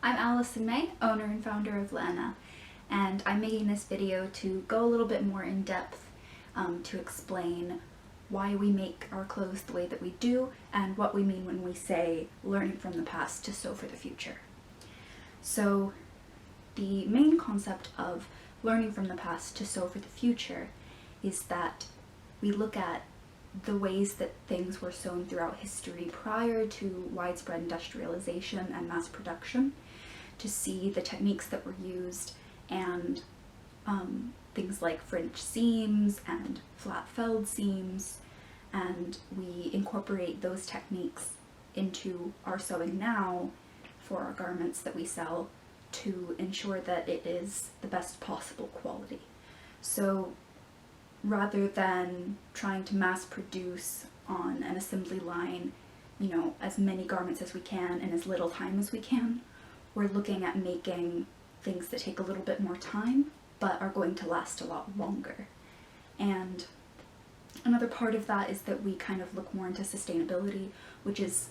I'm Allison May, owner and founder of Leaena, and I'm making this video to go a little bit more in depth to explain why we make our clothes the way that we do and what we mean when we say learning from the past to sew for the future. So the main concept of learning from the past to sew for the future is that we look at the ways that things were sewn throughout history prior to widespread industrialization and mass production, to see the techniques that were used and things like French seams and flat felled seams, and we incorporate those techniques into our sewing now for our garments that we sell to ensure that it is the best possible quality. So rather than trying to mass produce on an assembly line, as many garments as we can in as little time as we can, we're looking at making things that take a little bit more time but are going to last a lot longer. And another part of that is that we kind of look more into sustainability, which is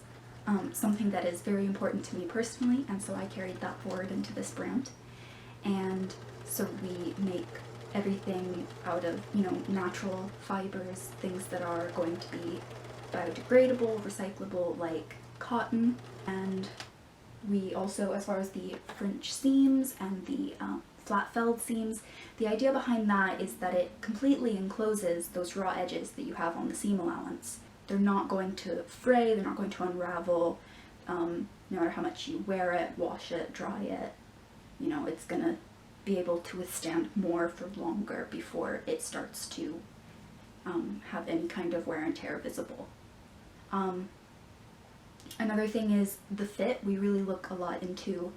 something that is very important to me personally, and so I carried that forward into this brand. And so we make everything out of, natural fibers, things that are going to be biodegradable, recyclable, like cotton. And we also, as far as the French seams and the flat felled seams, the idea behind that is that it completely encloses those raw edges that you have on the seam allowance. They're not going to fray, they're not going to unravel, no matter how much you wear it, wash it, dry it. It's gonna be able to withstand more for longer before it starts to have any kind of wear and tear visible. Another thing is the fit. We really look a lot into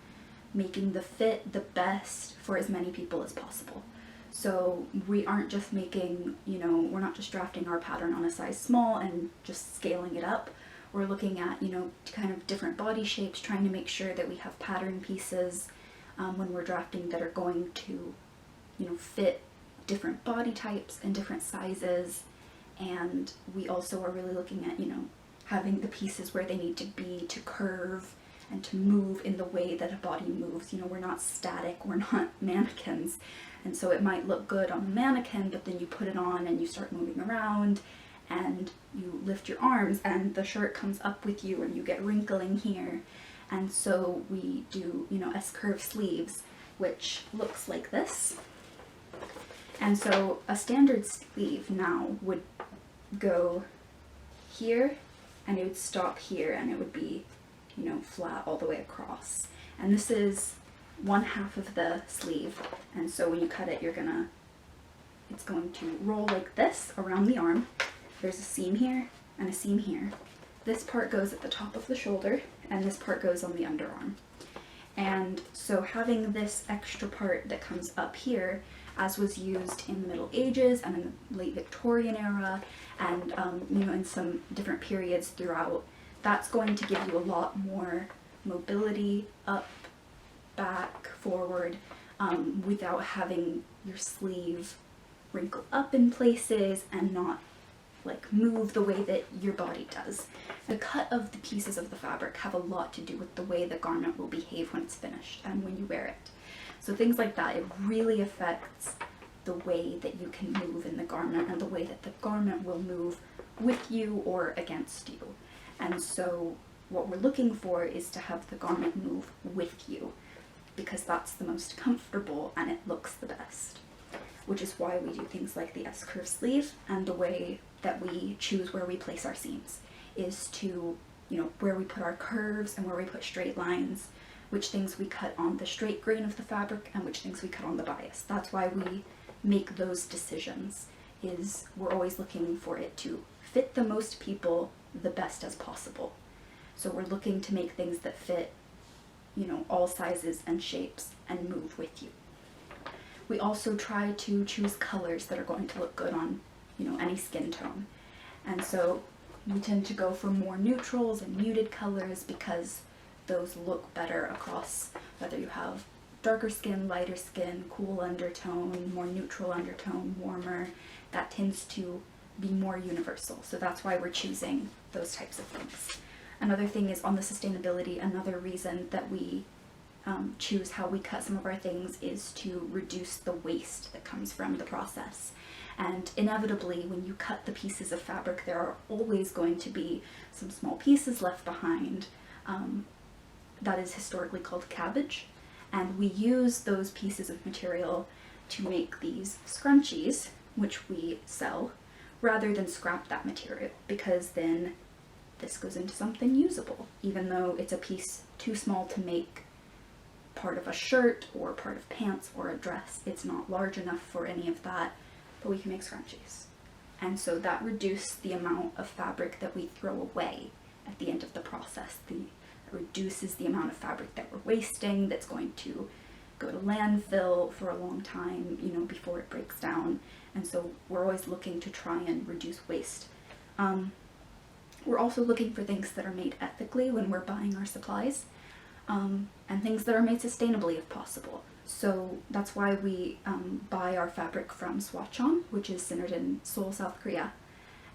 making the fit the best for as many people as possible. So we aren't just making, we're not just drafting our pattern on a size small and just scaling it up. We're looking at, kind of different body shapes, trying to make sure that we have pattern pieces when we're drafting that are going to, fit different body types and different sizes. And we also are really looking at, having the pieces where they need to be to curve and to move in the way that a body moves. We're not static, we're not mannequins. And so it might look good on a mannequin, but then you put it on and you start moving around and you lift your arms and the shirt comes up with you and you get wrinkling here. And so we do, S-curve sleeves, which looks like this. And so a standard sleeve now would go here and it would stop here and it would be, flat all the way across. And this is 1/2 of the sleeve. And so when you cut it, it's going to roll like this around the arm. There's a seam here and a seam here. This part goes at the top of the shoulder and this part goes on the underarm. And so having this extra part that comes up here, as was used in the Middle Ages and in the late Victorian era and in some different periods throughout, that's going to give you a lot more mobility up, back, forward, without having your sleeve wrinkle up in places and not move the way that your body does. The cut of the pieces of the fabric have a lot to do with the way the garment will behave when it's finished and when you wear it. So things like that, it really affects the way that you can move in the garment and the way that the garment will move with you or against you. And so what we're looking for is to have the garment move with you, because that's the most comfortable and it looks the best. Which is why we do things like the S-curve sleeve, and the way that we choose where we place our seams is to, where we put our curves and where we put straight lines, which things we cut on the straight grain of the fabric and which things we cut on the bias. That's why we make those decisions, is we're always looking for it to fit the most people the best as possible. So we're looking to make things that fit, all sizes and shapes and move with you. We also try to choose colors that are going to look good on, any skin tone. And so we tend to go for more neutrals and muted colors because those look better across whether you have darker skin, lighter skin, cool undertone, more neutral undertone, warmer. That tends to be more universal. So that's why we're choosing those types of things. Another thing is on the sustainability, another reason that we choose how we cut some of our things is to reduce the waste that comes from the process. And inevitably, when you cut the pieces of fabric, there are always going to be some small pieces left behind. That is historically called cabbage. And we use those pieces of material to make these scrunchies, which we sell, rather than scrap that material, because then this goes into something usable. Even though it's a piece too small to make part of a shirt or part of pants or a dress, it's not large enough for any of that, but we can make scrunchies. And so that reduced the amount of fabric that we throw away at the end of the process. It reduces the amount of fabric that we're wasting, that's going to go to landfill for a long time, you know, before it breaks down. And so we're always looking to try and reduce waste. We're also looking for things that are made ethically when we're buying our supplies, and things that are made sustainably if possible. So that's why we buy our fabric from Swatchon, which is centered in Seoul, South Korea.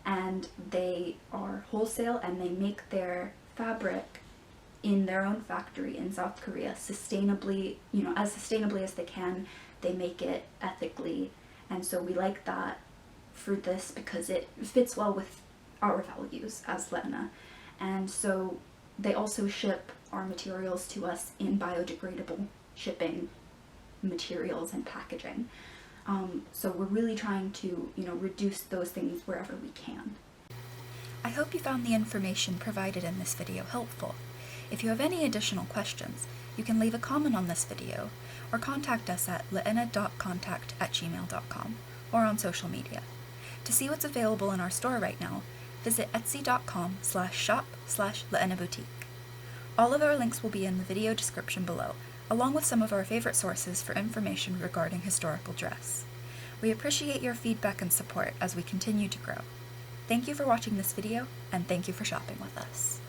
And they are wholesale, and they make their fabric in their own factory in South Korea sustainably, you know, as sustainably as they can. They make it ethically, and so we like that for this because it fits well with our values as Leaena. And so they also ship our materials to us in biodegradable shipping materials and packaging. So we're really trying to, you know, reduce those things wherever we can. I hope you found the information provided in this video helpful. If you have any additional questions, you can leave a comment on this video or contact us at leena.contact@gmail.com or on social media. To see what's available in our store right now, visit etsy.com/shop/LeenaBoutique. All of our links will be in the video description below, along with some of our favorite sources for information regarding historical dress. We appreciate your feedback and support as we continue to grow. Thank you for watching this video, and thank you for shopping with us.